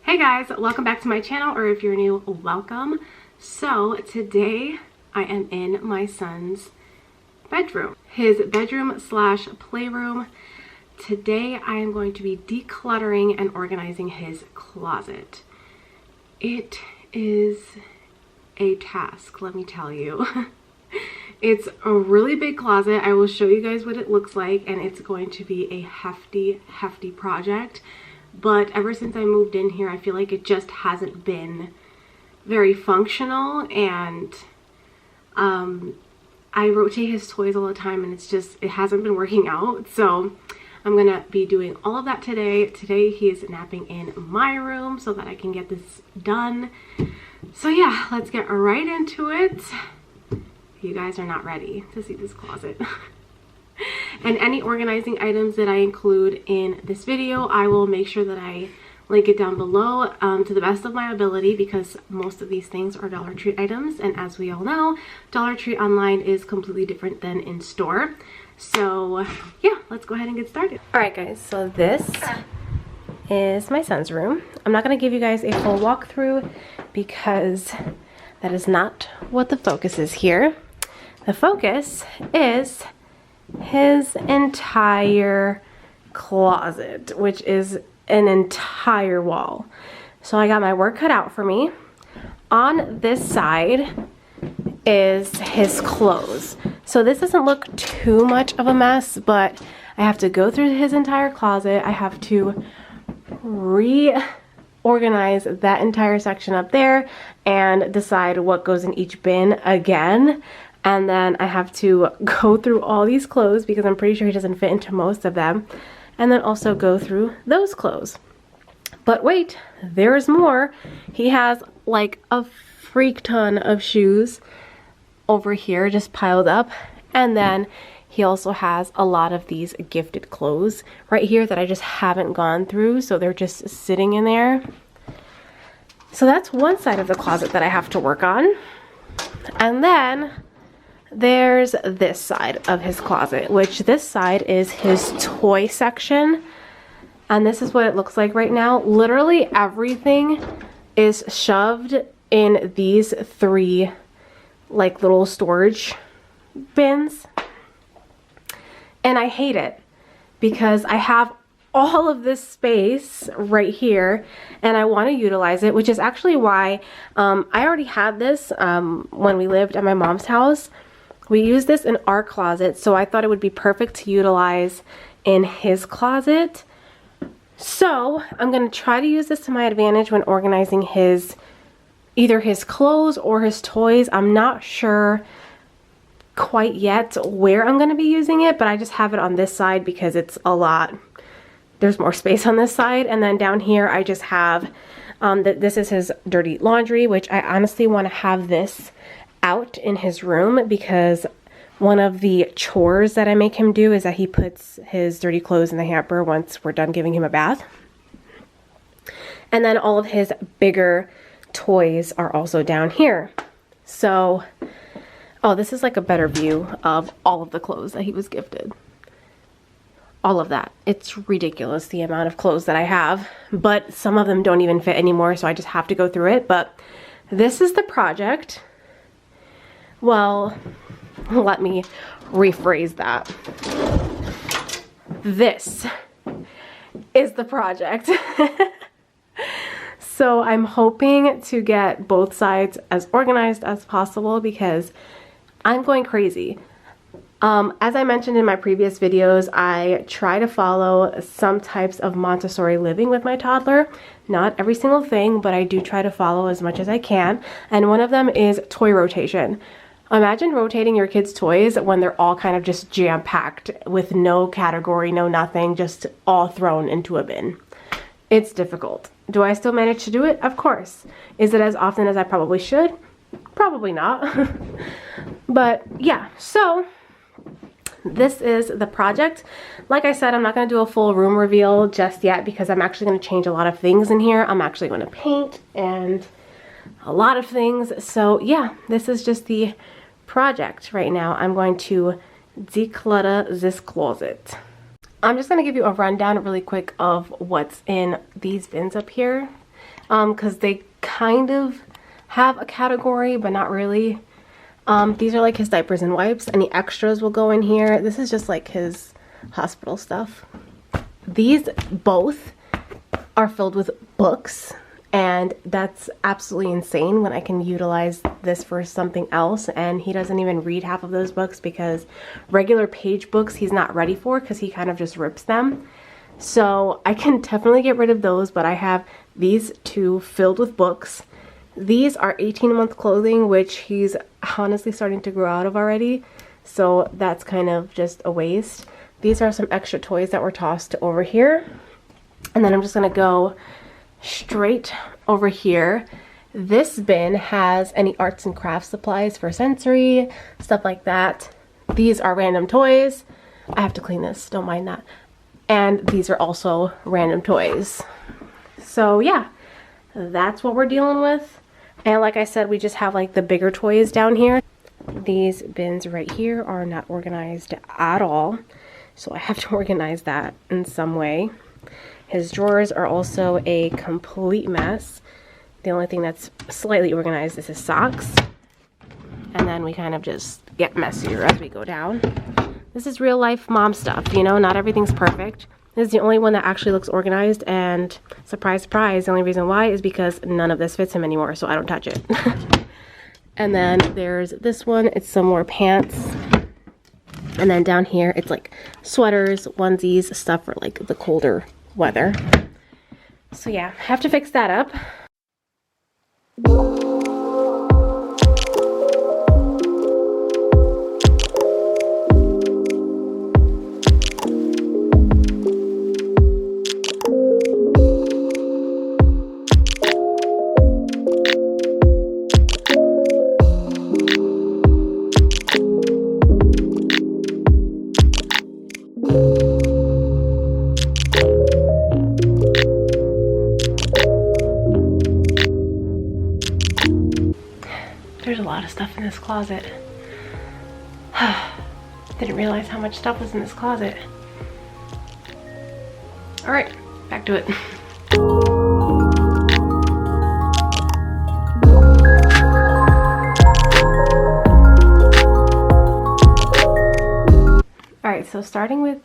Hey guys, welcome back to my channel, or if you're new, welcome. So today I am in my son's bedroom, his bedroom slash playroom. Today I am going to be decluttering and organizing his closet. It is a task, let me tell you. It's a really big closet. I will show you guys what it looks like, and it's going to be a hefty project. But ever since I moved in here, I feel like it just hasn't been very functional, and I rotate his toys all the time, and it hasn't been working out. So I'm gonna be doing all of that today. Today he is napping in my room so that I can get this done. So yeah, let's get right into it. You guys are not ready to see this closet. And any organizing items that I include in this video, I will make sure that I link it down below to the best of my ability, because most of these things are Dollar Tree items, and as we all know, Dollar Tree online is completely different than in store. So yeah, let's go ahead and get started. Alright guys, so this is my son's room. I'm not going to give you guys a full walkthrough because that is not what the focus is here. The focus is his entire closet, which is an entire wall. So I got my work cut out for me. On this side is his clothes. So this doesn't look too much of a mess, but I have to go through his entire closet. I have to reorganize that entire section up there and decide what goes in each bin again. And then I have to go through all these clothes because I'm pretty sure he doesn't fit into most of them. And then also go through those clothes. But wait, there's more. He has like a freak ton of shoes over here just piled up. And then he also has a lot of these gifted clothes right here that I just haven't gone through. So they're just sitting in there. So that's one side of the closet that I have to work on. And then there's this side of his closet, which this side is his toy section. And this is what it looks like right now. Literally everything is shoved in these three like little storage bins. And I hate it because I have all of this space right here and I want to utilize it, which is actually why I already had this when we lived at my mom's house. We use this in our closet, so I thought it would be perfect to utilize in his closet. So I'm going to try to use this to my advantage when organizing either his clothes or his toys. I'm not sure quite yet where I'm going to be using it, but I just have it on this side because it's a lot. There's more space on this side, and then down here I just have this is his dirty laundry, which I honestly want to have this out in his room because one of the chores that I make him do is that he puts his dirty clothes in the hamper once we're done giving him a bath. And then all of his bigger toys are also down here. So, oh, this is like a better view of all of the clothes that he was gifted. All of that. It's ridiculous the amount of clothes that I have, but some of them don't even fit anymore, so I just have to go through it. But this is the project. Well, let me rephrase that. This is the project. So I'm hoping to get both sides as organized as possible because I'm going crazy. As I mentioned in my previous videos, I try to follow some types of Montessori living with my toddler. Not every single thing, but I do try to follow as much as I can. And one of them is toy rotation. Imagine rotating your kids' toys when they're all kind of just jam-packed with no category, no nothing, just all thrown into a bin. It's difficult. Do I still manage to do it? Of course. Is it as often as I probably should? Probably not. But yeah, so this is the project. Like I said, I'm not going to do a full room reveal just yet because I'm actually going to change a lot of things in here. I'm actually going to paint and a lot of things. So yeah, this is just the project right now. I'm going to declutter this closet. I'm just going to give you a rundown really quick of what's in these bins up here. because they kind of have a category, but not really. These are like his diapers and wipes. Any extras will go in here. This is just like his hospital stuff. These both are filled with books, and that's absolutely insane when I can utilize this for something else. And he doesn't even read half of those books because regular page books he's not ready for because he kind of just rips them. So I can definitely get rid of those, but I have these two filled with books. These are 18-month clothing, which he's honestly starting to grow out of already. So that's kind of just a waste. These are some extra toys that were tossed over here. And then I'm just gonna go straight over here. This bin has any arts and crafts supplies for sensory, stuff like that. These are random toys. I have to clean this, don't mind that. And these are also random toys. So yeah, that's what we're dealing with. And like I said, we just have like the bigger toys down here. These bins right here are not organized at all. So I have to organize that in some way. His drawers are also a complete mess. The only thing that's slightly organized is his socks. And then we kind of just get messier as we go down. This is real life mom stuff, you know, not everything's perfect. This is the only one that actually looks organized, and surprise, surprise, the only reason why is because none of this fits him anymore, so I don't touch it. And then there's this one, it's some more pants. And then down here, it's like sweaters, onesies, stuff for like the colder weather. So yeah, have to fix that up. There's a lot of stuff in this closet. Didn't realize how much stuff was in this closet. All right, back to it. All right, so starting with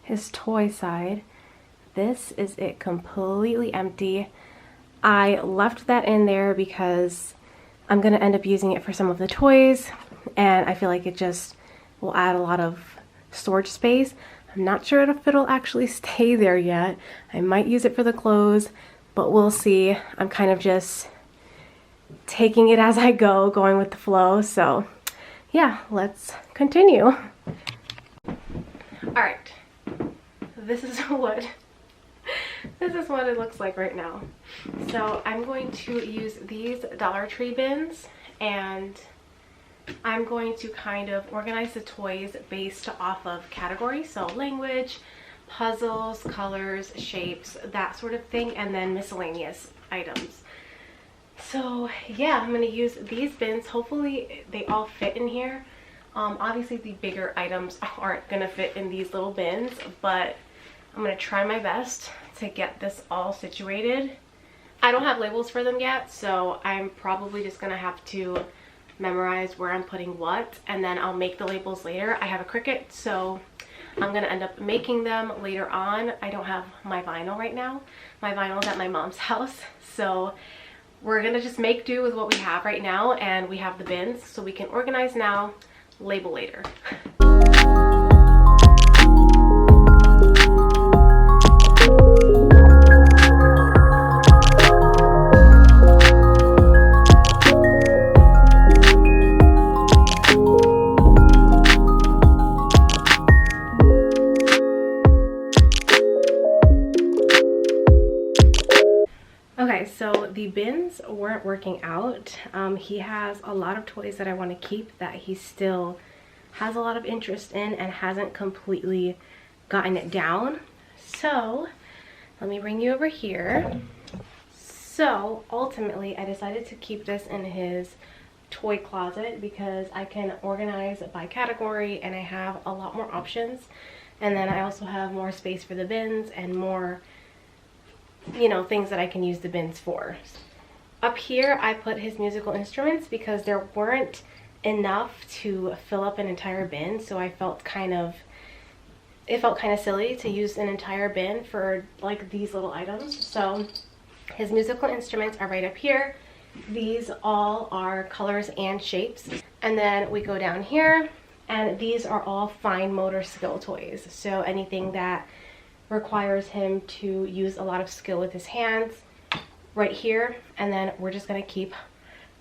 his toy side, this is it completely empty. I left that in there because I'm gonna end up using it for some of the toys, and I feel like it just will add a lot of storage space. I'm not sure if it'll actually stay there yet. I might use it for the clothes, but we'll see. I'm kind of just taking it as I go, going with the flow. So yeah, let's continue. All right, this is what it looks like right now. So I'm going to use these Dollar Tree bins, and I'm going to kind of organize the toys based off of category. So language, puzzles, colors, shapes, that sort of thing, and then miscellaneous items. So yeah, I'm going to use these bins. Hopefully they all fit in here. Obviously the bigger items aren't going to fit in these little bins, but I'm going to try my best to get this all situated. I don't have labels for them yet, so I'm probably just going to have to memorize where I'm putting what, and then I'll make the labels later. I have a Cricut, so I'm going to end up making them later on. I don't have my vinyl right now. My vinyl is at my mom's house, so we're going to just make do with what we have right now, and we have the bins, so we can organize now, label later. Okay, so the bins weren't working out. He has a lot of toys that I want to keep that he still has a lot of interest in and hasn't completely gotten it down. So let me bring you over here. So ultimately I decided to keep this in his toy closet because I can organize by category and I have a lot more options. And then I also have more space for the bins and more you know, things that I can use the bins for. Up here, I put his musical instruments because there weren't enough to fill up an entire bin, so it felt kind of silly to use an entire bin for like these little items. So his musical instruments are right up here. These all are colors and shapes. And then we go down here, and these are all fine motor skill toys. So anything that requires him to use a lot of skill with his hands, right here. And then we're just gonna keep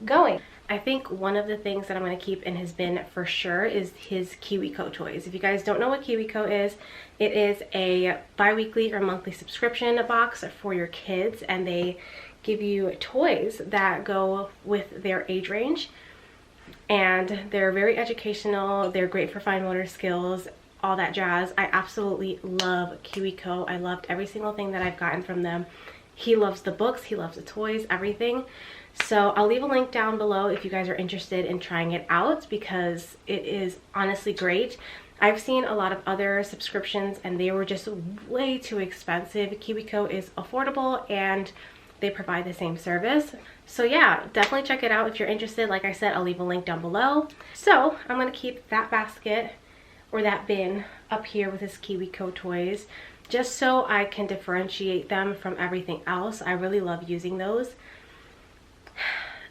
going. I think one of the things that I'm going to keep in his bin for sure is his KiwiCo toys. If you guys don't know what KiwiCo is, it is a bi-weekly or monthly subscription box for your kids, and they give you toys that go with their age range, and they're very educational. They're great for fine motor skills, all that jazz. I absolutely love KiwiCo. I loved every single thing that I've gotten from them. He loves the books, he loves the toys, everything. So I'll leave a link down below if you guys are interested in trying it out, because it is honestly great. I've seen a lot of other subscriptions and they were just way too expensive. KiwiCo is affordable and they provide the same service. So yeah, definitely check it out if you're interested. Like I said, I'll leave a link down below. So I'm gonna keep that basket or that bin up here with his KiwiCo toys, just so I can differentiate them from everything else. I really love using those.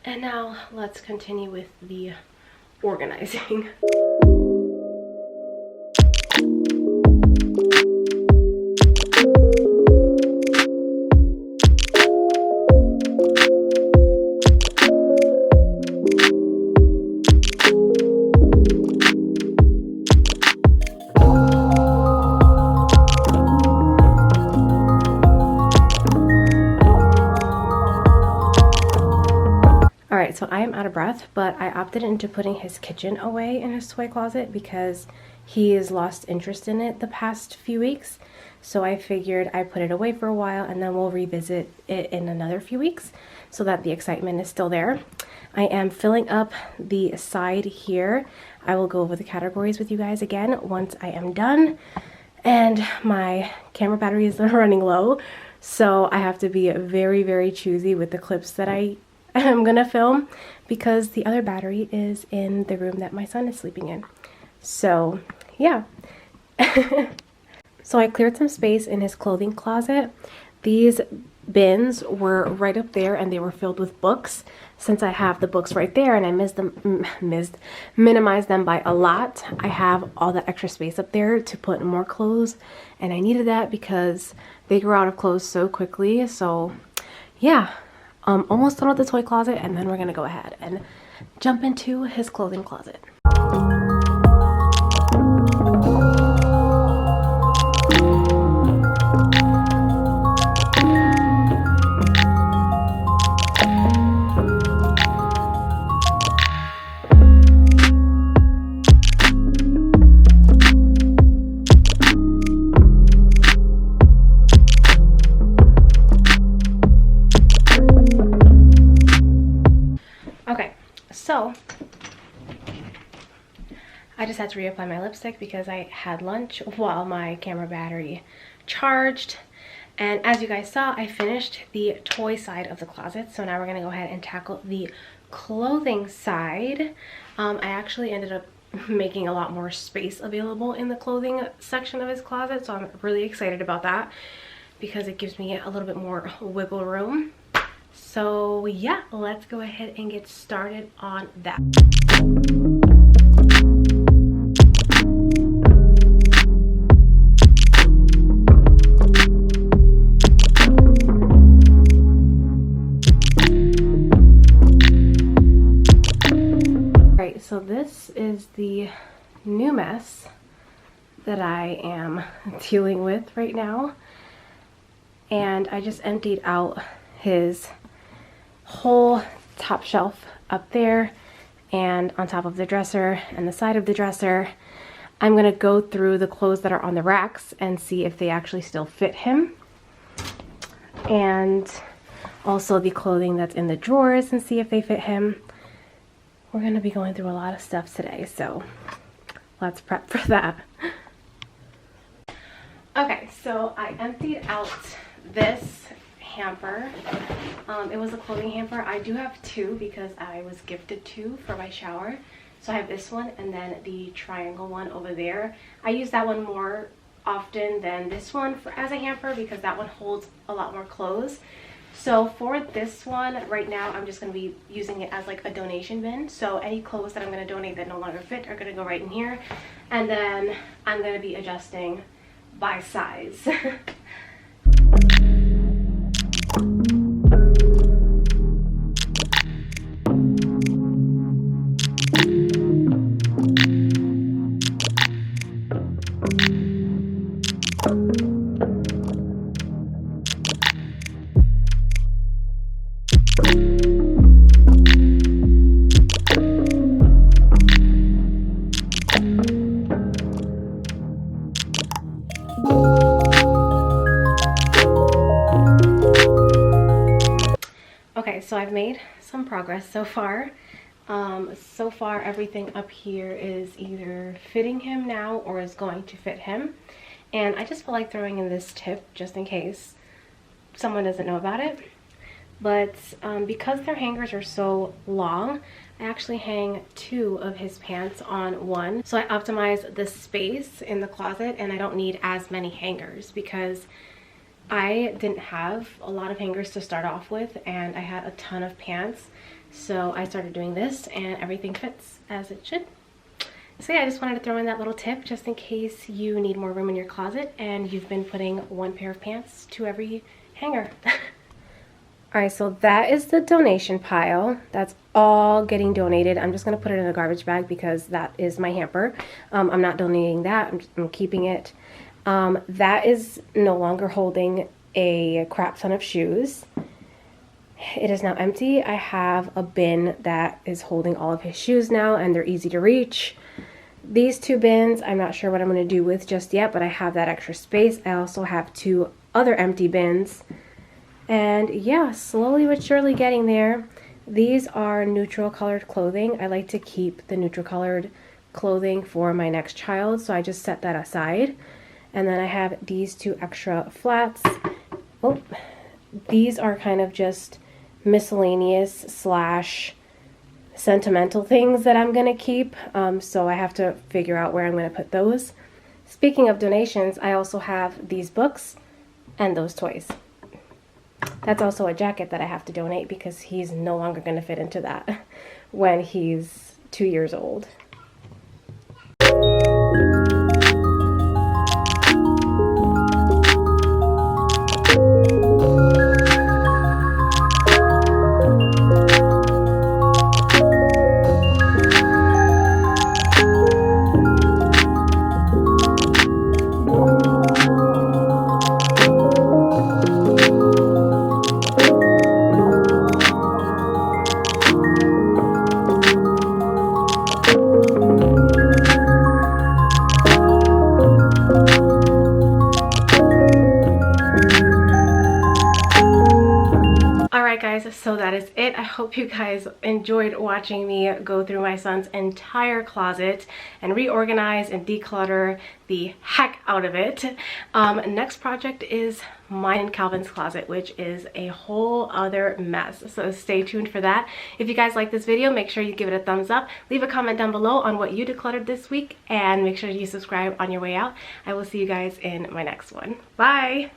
And now let's continue with the organizing. Alright, so I am out of breath, but I opted into putting his kitchen away in his toy closet because he has lost interest in it the past few weeks. So I figured I'd put it away for a while and then we'll revisit it in another few weeks so that the excitement is still there. I am filling up the side here. I will go over the categories with you guys again once I am done. And my camera battery is running low, so I have to be very, very choosy with the clips that I'm gonna film, because the other battery is in the room that my son is sleeping in. So yeah. So I cleared some space in his clothing closet. These bins were right up there and they were filled with books. Since I have the books right there and I minimized them by a lot, I have all that extra space up there to put more clothes, and I needed that because they grow out of clothes so quickly. So yeah. Almost done with the toy closet, and then we're gonna go ahead and jump into his clothing closet. So I just had to reapply my lipstick because I had lunch while my camera battery charged. And as you guys saw, I finished the toy side of the closet. So now we're gonna go ahead and tackle the clothing side. I actually ended up making a lot more space available in the clothing section of his closet. So I'm really excited about that because it gives me a little bit more wiggle room. So yeah, let's go ahead and get started on that. Alright, so this is the new mess that I am dealing with right now. And I just emptied out his whole top shelf up there and on top of the dresser and the side of the dresser. I'm gonna go through the clothes that are on the racks and see if they actually still fit him, and also the clothing that's in the drawers and see if they fit him. We're gonna be going through a lot of stuff today, so let's prep for that. Okay, so I emptied out this hamper. It was a clothing hamper. I do have two because I was gifted two for my shower. So I have this one and then the triangle one over there. I use that one more often than this one as a hamper because that one holds a lot more clothes. So for this one right now, I'm just going to be using it as like a donation bin. So any clothes that I'm going to donate that no longer fit are going to go right in here, and then I'm going to be adjusting by size. Okay, so I've made some progress so far. So far everything up here is either fitting him now or is going to fit him. And I just feel like throwing in this tip just in case someone doesn't know about it. But because their hangers are so long, I actually hang two of his pants on one. So I optimize the space in the closet and I don't need as many hangers because I didn't have a lot of hangers to start off with and I had a ton of pants. So I started doing this and everything fits as it should. So yeah, I just wanted to throw in that little tip just in case you need more room in your closet and you've been putting one pair of pants to every hanger. Alright, so that is the donation pile. That's all getting donated. I'm just going to put it in a garbage bag because that is my hamper. I'm not donating that. I'm keeping it. That is no longer holding a crap ton of shoes. It is now empty. I have a bin that is holding all of his shoes now and they're easy to reach. These two bins, I'm not sure what I'm going to do with just yet, but I have that extra space. I also have two other empty bins. And yeah, slowly but surely getting there. These are neutral colored clothing. I like to keep the neutral colored clothing for my next child, so I just set that aside. And then I have these two extra flats. Oh, these are kind of just miscellaneous slash sentimental things that I'm gonna keep. So I have to figure out where I'm gonna put those. Speaking of donations, I also have these books and those toys. That's also a jacket that I have to donate because he's no longer going to fit into that when he's 2 years old. Guys, so that is it. I hope you guys enjoyed watching me go through my son's entire closet and reorganize and declutter the heck out of it. Next project is mine and Calvin's closet, which is a whole other mess, so stay tuned for that. If you guys like this video, make sure you give it a thumbs up, leave a comment down below on what you decluttered this week, and make sure you subscribe on your way out. I will see you guys in my next one. Bye.